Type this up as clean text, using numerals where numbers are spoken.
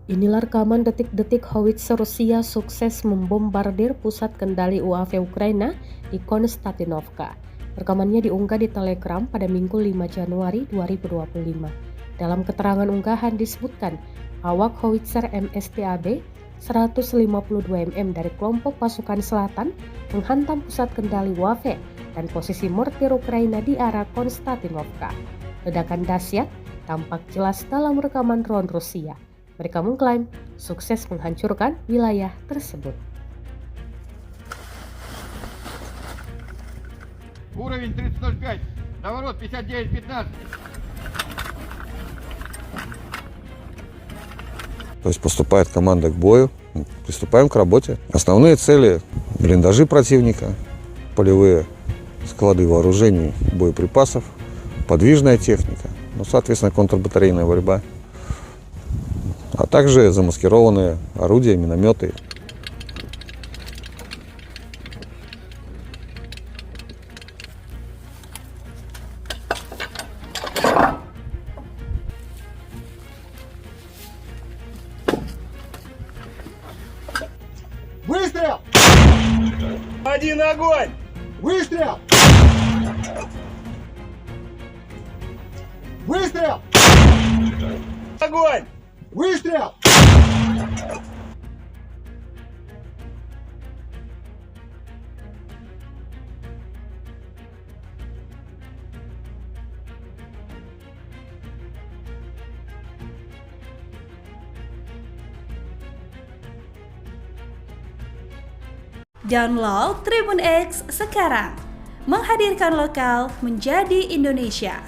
Inilah rekaman detik-detik howitzer Rusia sukses membombardir pusat kendali UAV Ukraina di Konstantinovka. Rekamannya diunggah di Telegram pada Minggu 5 Januari 2025. Dalam keterangan unggahan disebutkan, awak howitzer MSTAB 152 mm dari kelompok pasukan selatan menghantam pusat kendali UAV dan posisi mortir Ukraina di arah Konstantinovka. Ledakan dahsyat tampak jelas dalam rekaman drone Rusia. Mereka mengklaim sukses menghancurkan wilayah tersebut. Уровень 30.05, доворот 59.15. То есть поступает команда к бою, приступаем к работе. Основные цели – блиндажи противника, полевые склады вооружений, боеприпасов, подвижная техника, соответственно, контрбатарейная борьба, а также замаскированные орудия, минометы. Выстрел! Один огонь! Выстрел! Выстрел! Огонь! Выстрел! Download Tribun X sekarang, menghadirkan lokal menjadi Indonesia.